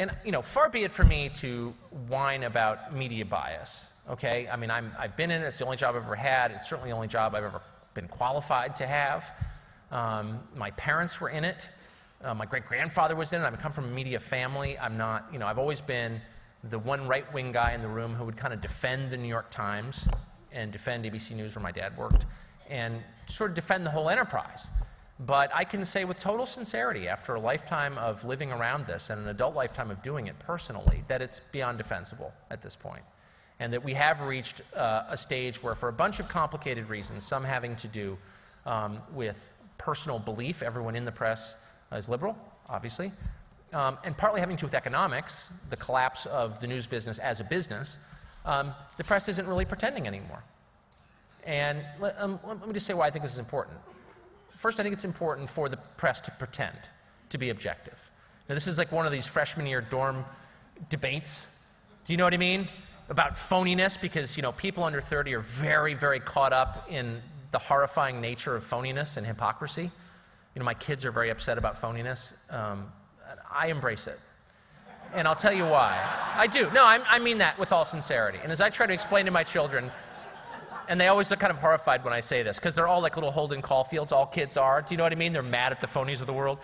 And, you know, far be it for me to whine about media bias, okay? I mean, I've been in it. It's the only job I've ever had. It's certainly the only job I've ever been qualified to have. My parents were in it. My great-grandfather was in it. I come from a media family. I'm not, you know, I've always been the one right-wing guy in the room who would kind of defend the New York Times and defend ABC News where my dad worked and sort of defend the whole enterprise. But I can say with total sincerity, after a lifetime of living around this and an adult lifetime of doing it personally, that it's beyond defensible at this point. And that we have reached a stage where, for a bunch of complicated reasons, some having to do with personal belief, everyone in the press is liberal, obviously, and partly having to do with economics, the collapse of the news business as a business, the press isn't really pretending anymore. And let me just say why I think this is important. First, I think it's important for the press to pretend, to be objective. Now, this is like one of these freshman year dorm debates. Do you know what I mean? About phoniness, because, you know, people under 30 are very, very caught up in the horrifying nature of phoniness and hypocrisy. You know, my kids are very upset about phoniness. I embrace it. And I'll tell you why. I do. No, I mean that with all sincerity. And as I try to explain to my children, and they always look kind of horrified when I say this, because they're all like little Holden Caulfields, all kids are. Do you know what I mean? They're mad at the phonies of the world.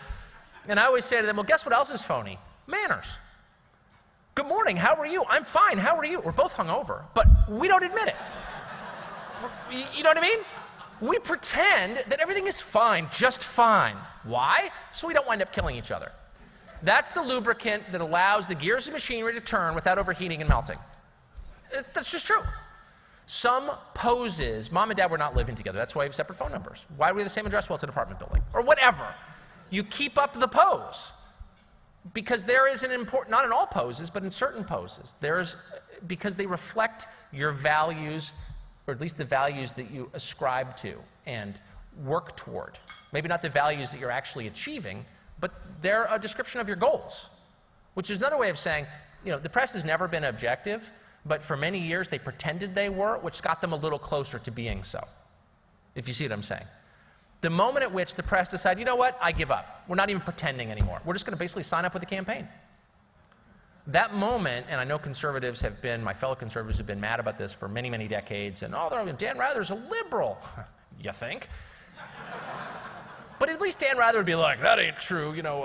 And I always say to them, well, guess what else is phony? Manners. Good morning, how are you? I'm fine, how are you? We're both hungover, but we don't admit it. You know what I mean? We pretend that everything is fine, just fine. Why? So we don't wind up killing each other. That's the lubricant that allows the gears of machinery to turn without overheating and melting. That's just true. Some poses, mom and dad were not living together. That's why we have separate phone numbers. Why do we have the same address? Well, it's an apartment building. Or whatever. You keep up the pose. Because there is an important, not in all poses, but in certain poses. Because they reflect your values, or at least the values that you ascribe to and work toward. Maybe not the values that you're actually achieving, but they're a description of your goals. Which is another way of saying, you know, the press has never been objective, but for many years they pretended they were, which got them a little closer to being so, if you see what I'm saying. The moment at which the press decided, you know what, I give up. We're not even pretending anymore. We're just going to basically sign up with the campaign. That moment, and I know conservatives have been, my fellow conservatives have been mad about this for many, many decades, and oh, Dan Rather's a liberal. You think? But at least Dan Rather would be like, that ain't true, you know,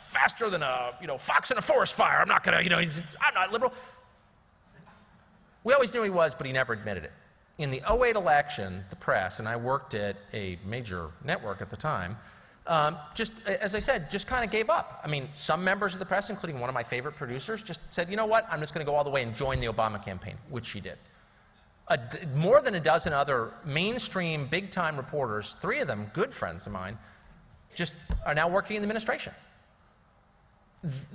faster than a, you know, fox in a forest fire. I'm not going to, you know, I'm not liberal. We always knew he was, but he never admitted it. In the 2008 election, the press, and I worked at a major network at the time, just, as I said, just kind of gave up. I mean, some members of the press, including one of my favorite producers, just said, you know what, I'm just going to go all the way and join the Obama campaign, which she did. More than a dozen other mainstream, big-time reporters, 3 of them good friends of mine, just are now working in the administration.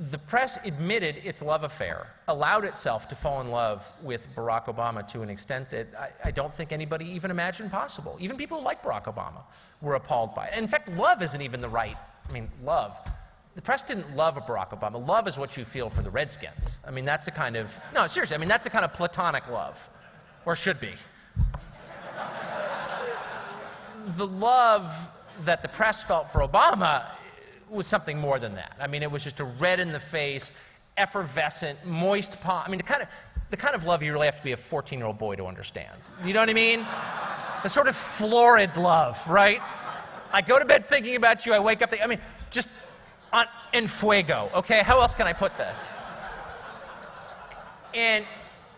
The press admitted its love affair, allowed itself to fall in love with Barack Obama to an extent that I don't think anybody even imagined possible. Even people who like Barack Obama were appalled by it. And in fact, love isn't even the right, I mean, love. The press didn't love Barack Obama. Love is what you feel for the Redskins. I mean, that's a kind of, no, seriously, I mean, that's a kind of platonic love, or should be. The love that the press felt for Obama was something more than that. I mean, it was just a red-in-the-face, effervescent, moist palm. I mean, the kind of love you really have to be a 14-year-old boy to understand. You know what I mean? The sort of florid love, right? I go to bed thinking about you, I wake up thinking, I mean, just en fuego, okay? How else can I put this? And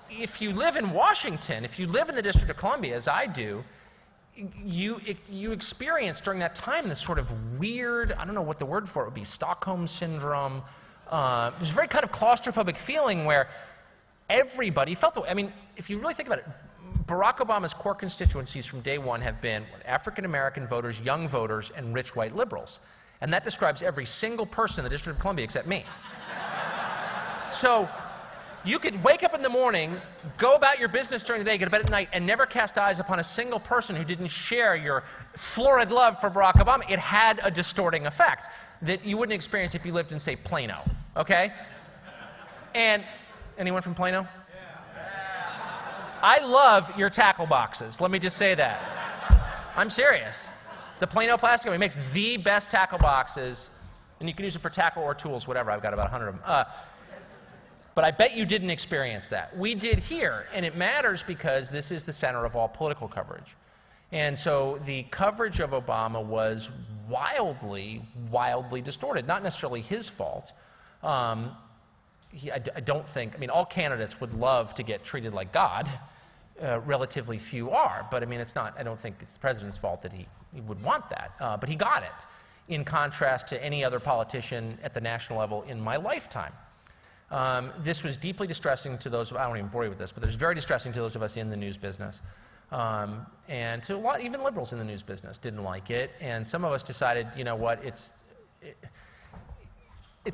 if you live in Washington, if you live in the District of Columbia, as I do, you experience during that time this sort of weird, I don't know what the word for it would be, Stockholm syndrome. There's a very kind of claustrophobic feeling where everybody felt the way. I mean, if you really think about it, Barack Obama's core constituencies from day one have been African-American voters, young voters, and rich white liberals. And that describes every single person in the District of Columbia except me. So you could wake up in the morning, go about your business during the day, go to bed at night, and never cast eyes upon a single person who didn't share your florid love for Barack Obama. It had a distorting effect that you wouldn't experience if you lived in, say, Plano, okay? And anyone from Plano? I love your tackle boxes, let me just say that. I'm serious. The Plano Plastic Company makes the best tackle boxes, and you can use it for tackle or tools, whatever. I've got about 100 of them. But I bet you didn't experience that. We did here, and it matters because this is the center of all political coverage. And so the coverage of Obama was wildly, wildly distorted. Not necessarily his fault. I don't think, I mean, all candidates would love to get treated like God. Relatively few are, but I mean, it's not, I don't think it's the president's fault that he would want that. But he got it, in contrast to any other politician at the national level in my lifetime. This was deeply distressing to those, I won't even bore you with this, but it's very distressing to those of us in the news business. And to a lot, even liberals in the news business didn't like it. And some of us decided, you know what, it's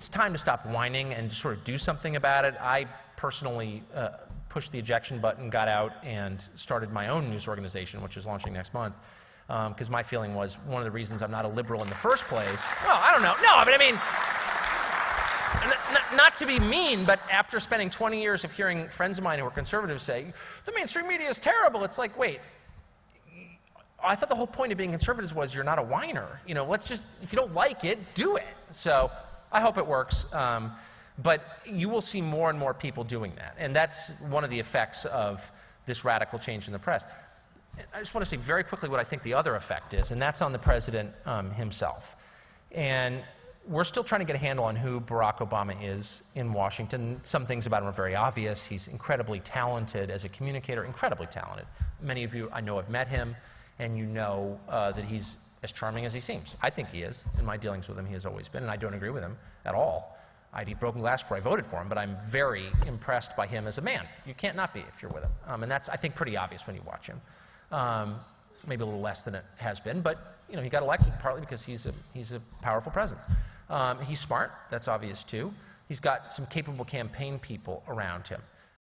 time to stop whining and to sort of do something about it. I personally pushed the ejection button, got out, and started my own news organization, which is launching next month. Because my feeling was one of the reasons I'm not a liberal in the first place. Well, I don't know. No, but I mean, not to be mean, but after spending 20 years of hearing friends of mine who are conservatives say, the mainstream media is terrible, it's like, wait, I thought the whole point of being conservatives was you're not a whiner. You know, let's just, if you don't like it, do it. So I hope it works. But you will see more and more people doing that. And that's one of the effects of this radical change in the press. I just want to say very quickly what I think the other effect is, and that's on the president himself. And we're still trying to get a handle on who Barack Obama is in Washington. Some things about him are very obvious. He's incredibly talented as a communicator, incredibly talented. Many of you I know have met him, and you know that he's as charming as he seems. I think he is. In my dealings with him, he has always been, and I don't agree with him at all. I'd eat broken glass before I voted for him, but I'm very impressed by him as a man. You can't not be if you're with him. And that's, I think, pretty obvious when you watch him. Maybe a little less than it has been, but you know, he got elected partly because he's a powerful presence. He's smart, that's obvious too. He's got some capable campaign people around him.